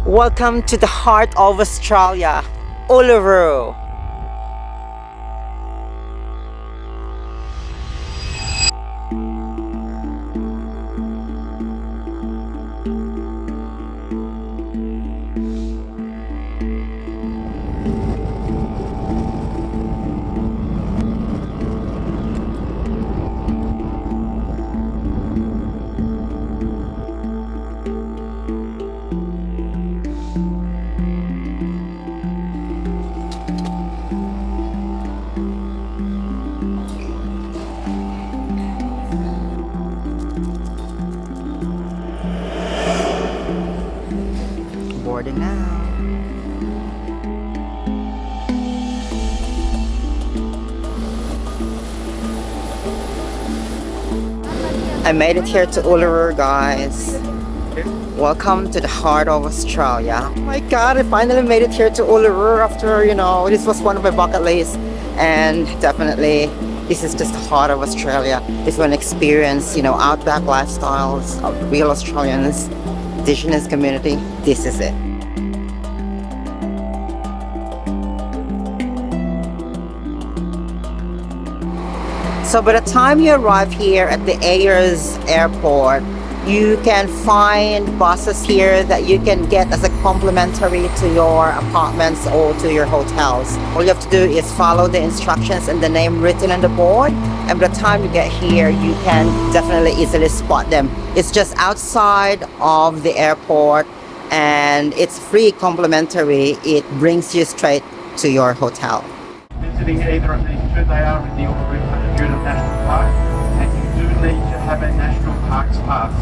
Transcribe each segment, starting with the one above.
Welcome to the heart of Australia, Uluru. Boarding now. I made it here to Uluru, guys. Welcome to the heart of Australia. Oh my god, I finally made it here to Uluru after, this was one of my bucket lists. And definitely, this is just the heart of Australia. If you want to experience, outback lifestyles of real Australians, Indigenous community, this is it. So by the time you arrive here at the Ayers Airport, you can find buses here that you can get as a complimentary to your apartments or to your hotels. All you have to do is follow the instructions and the name written on the board, and by the time you get here, you can definitely easily spot them. It's just outside of the airport and it's free complimentary. It brings you straight to your hotel. Visiting either of these two, they are in the Uluru-Kata Tjuta National Park, and you do need to have a National Parks Pass.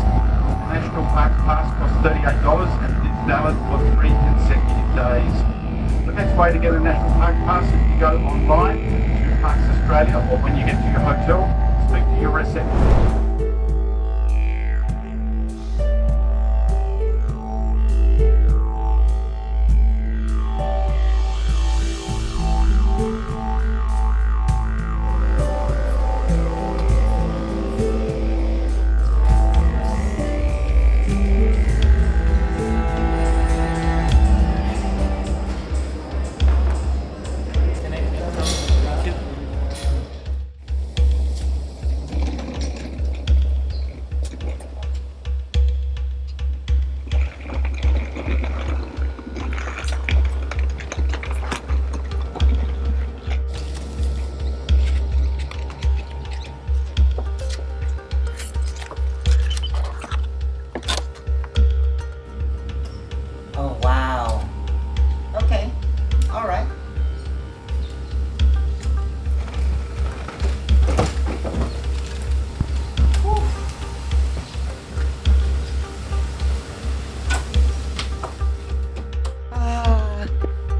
The National Park Pass costs $38 and it is valid for 3 consecutive days. The best way to get a National Park Pass is to go online to Parks Australia, or when you get to your hotel, speak to your receptionist. Oh wow. Okay. All right.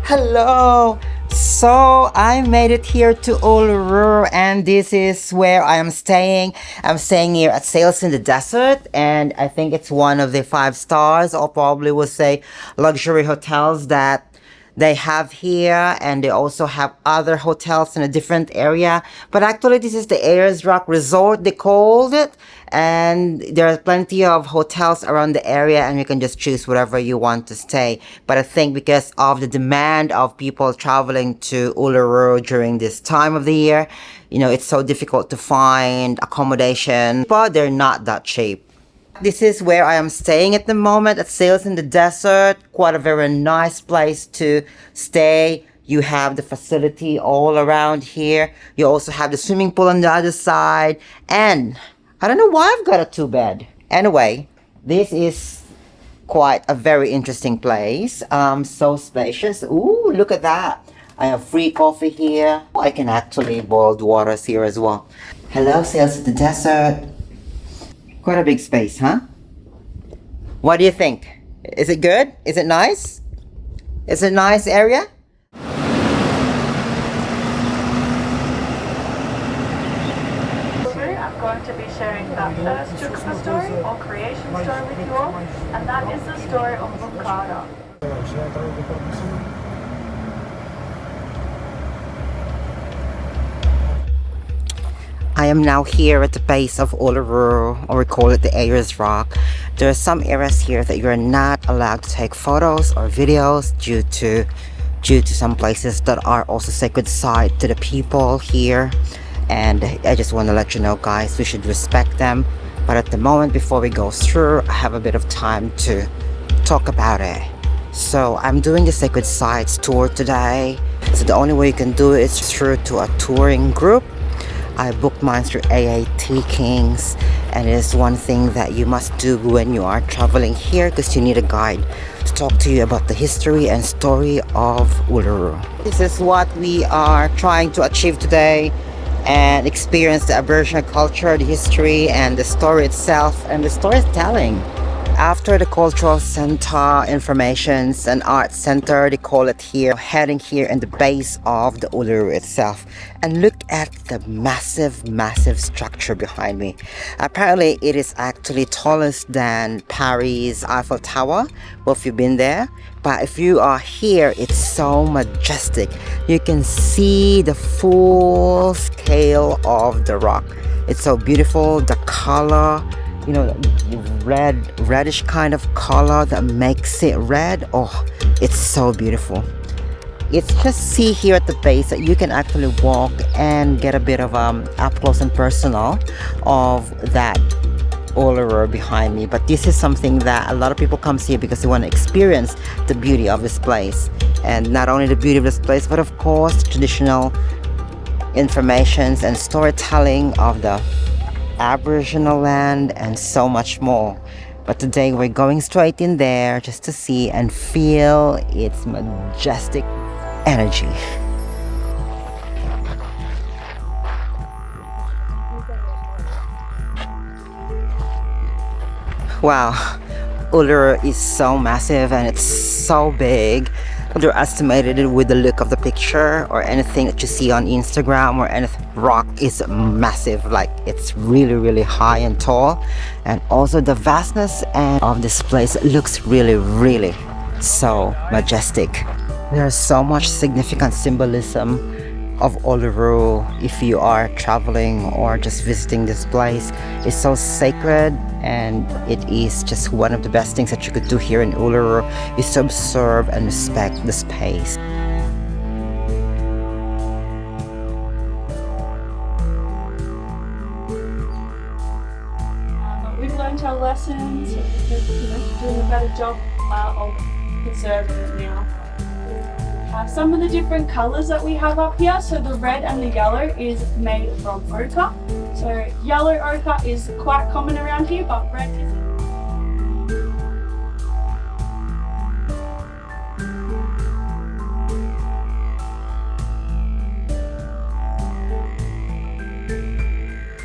Hello. So I made it here to Uluru, and this is where I am staying. I'm staying here at Sails in the Desert, and I think it's one of the 5 stars, or probably would say luxury hotels that they have here, and they also have other hotels in a different area. But actually, this is the Ayers Rock Resort, they called it, and there are plenty of hotels around the area, and you can just choose wherever you want to stay. But I think because of the demand of people traveling to Uluru during this time of the year, it's so difficult to find accommodation, but they're not that cheap. This is where I am staying at the moment, at Sails in the Desert. Quite a very nice place to stay. You have the facility all around here. You also have the swimming pool on the other side. And I don't know why I've got a 2-bed. Anyway, this is quite a very interesting place. So spacious. Ooh, look at that. I have free coffee here. I can actually boil waters here as well. Hello, Sails in the Desert. Quite a big space, huh? What do you think? Is it good? Is it nice? Is it a nice area? I'm going to be sharing that first Tjuta story or creation story with you all, and that is the story of uluṟu-kata. I am now here at the base of Uluru, or we call it the Ayers Rock, There are some areas here that you're not allowed to take photos or videos due to some places that are also sacred site to the people here. And I just want to let you know, guys, we should respect them. But at the moment, before we go through, I have a bit of time to talk about it. So I'm doing the sacred sites tour today. So the only way you can do it is through to a touring group. I booked mine through AAT Kings, and it is one thing that you must do when you are traveling here, because you need a guide to talk to you about the history and story of Uluru. This is what we are trying to achieve today, and experience the Aboriginal culture, the history, and the story itself, and the storytelling. After the cultural center, informations and art center, they call it here, heading here in the base of the Uluru itself. And look at the massive structure behind me. Apparently it is actually tallest than Paris Eiffel Tower. Well, if you've been there, but if you are here, it's so majestic. You can see the full scale of the rock. It's so beautiful, the color, you know, reddish kind of color that makes it red. Oh, it's so beautiful. It's just see here at the base that you can actually walk and get a bit of up close and personal of that Uluru behind me. But this is something that a lot of people come here because they want to experience the beauty of this place, and not only the beauty of this place, but of course traditional informations and storytelling of the Aboriginal land and so much more. But today we're going straight in there just to see and feel its majestic energy. Wow, Uluru is so massive and it's so big. Underestimated it with the look of the picture or anything that you see on Instagram or anything. Rock is massive, like it's really high and tall, and also the vastness and of this place looks really so majestic. There's so much significant symbolism of Uluru if you are traveling or just visiting this place. It's so sacred, and it is just one of the best things that you could do here in Uluru is to observe and respect the space. We've learned our lessons, doing a better job of preserving it now. Some of the different colours that we have up here, so the red and the yellow is made from ochre. So yellow ochre is quite common around here, but red isn't.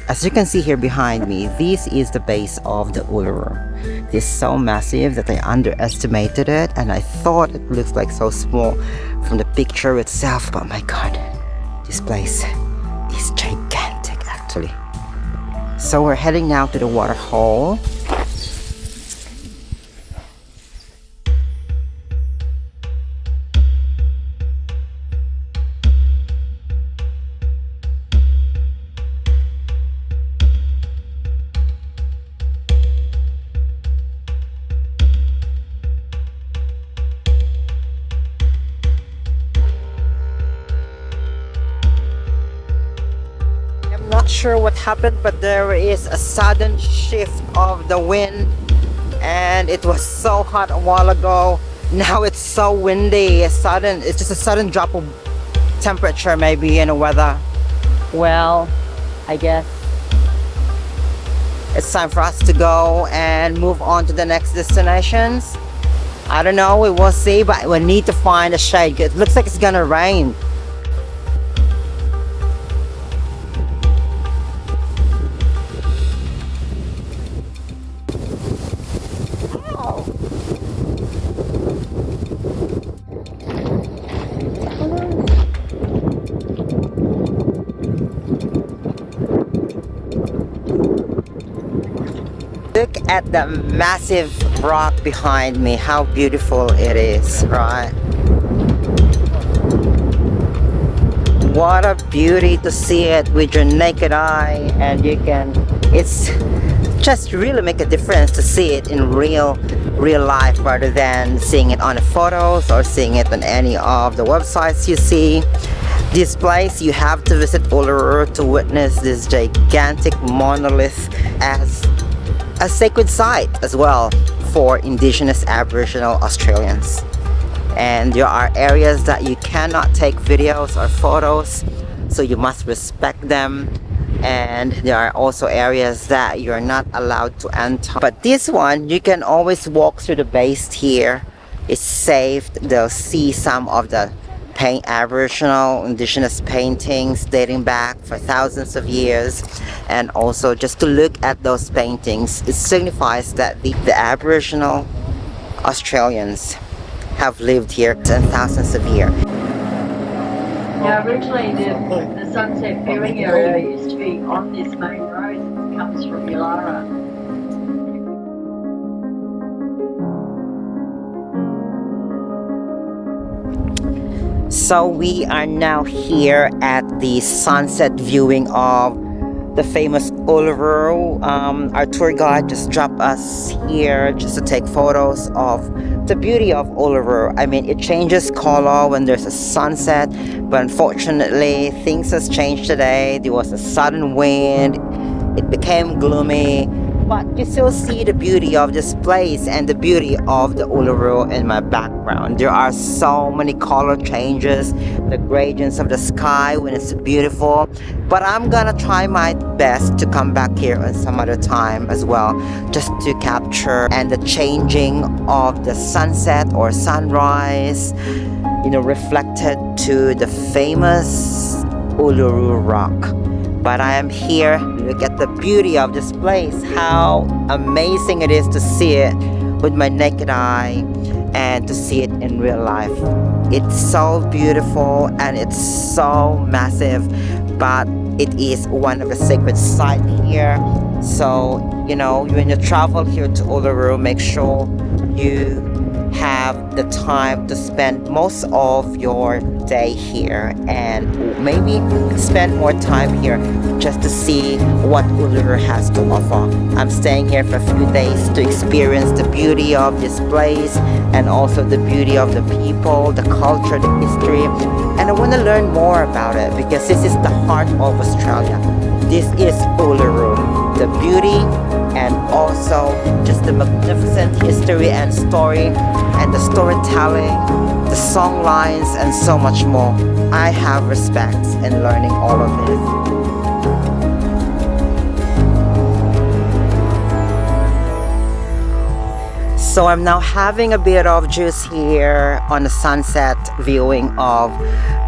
As you can see here behind me, this is the base of the Uluru. It's so massive that I underestimated it, and I thought it looks like so small from the picture itself, but my god, this place is gigantic actually. So we're heading now to the water hole. Not sure what happened, but there is a sudden shift of the wind, and it was so hot a while ago. Now it's so windy. It's just a sudden drop of temperature maybe in the weather. Well, I guess it's time for us to go and move on to the next destinations. I don't know, we will see, but we need to find a shade. It looks like it's gonna rain. Look at the massive rock behind me, how beautiful it is, right? What a beauty to see it with your naked eye, and you can, it's just really make a difference to see it in real life rather than seeing it on the photos or seeing it on any of the websites you see. This place, you have to visit Uluru to witness this gigantic monolith as a sacred site as well for Indigenous Aboriginal Australians. And there are areas that you cannot take videos or photos, so you must respect them. And there are also areas that you're not allowed to enter. But this one, you can always walk through the base here. It's safe. They'll see some of the Aboriginal Indigenous paintings dating back for thousands of years. And also just to look at those paintings, it signifies that the Aboriginal Australians have lived here thousands of years. Now, originally the sunset viewing area used to be on this main road that comes from Uluru. So we are now here at the sunset viewing of the famous Uluru. Our tour guide just dropped us here just to take photos of the beauty of Uluru. I mean, it changes color when there's a sunset, but unfortunately things has changed today. There was a sudden wind, it became gloomy, but you still see the beauty of this place and the beauty of the Uluru in my background. There are so many color changes, the gradients of the sky when it's beautiful, but I'm gonna try my best to come back here on some other time as well, just to capture and the changing of the sunset or sunrise, you know, reflected to the famous Uluru Rock. But I am here, look at the beauty of this place, how amazing it is to see it with my naked eye and to see it in real life. It's so beautiful and it's so massive, but it is one of the sacred sites here. So, you know, when you travel here to Uluru, make sure you have the time to spend most of your day here and maybe spend more time here just to see what Uluru has to offer. I'm staying here for a few days to experience the beauty of this place and also the beauty of the people, the culture, the history, and I want to learn more about it because this is the heart of Australia. This is Uluru, the beauty and also just the magnificent history and story and the storytelling, the song lines and so much more. I have respect in learning all of this. So I'm now having a bit of juice here on the sunset viewing of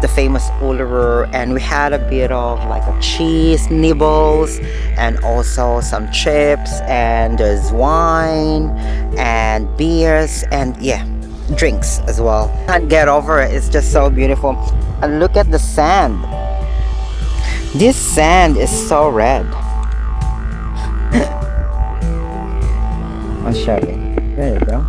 the famous Uluru, and we had a bit of like a cheese nibbles and also some chips, and there's wine and beers and yeah, drinks as well. Can't get over it, it's just so beautiful. And look at the sand. This sand is so red. I'll show you. There you go.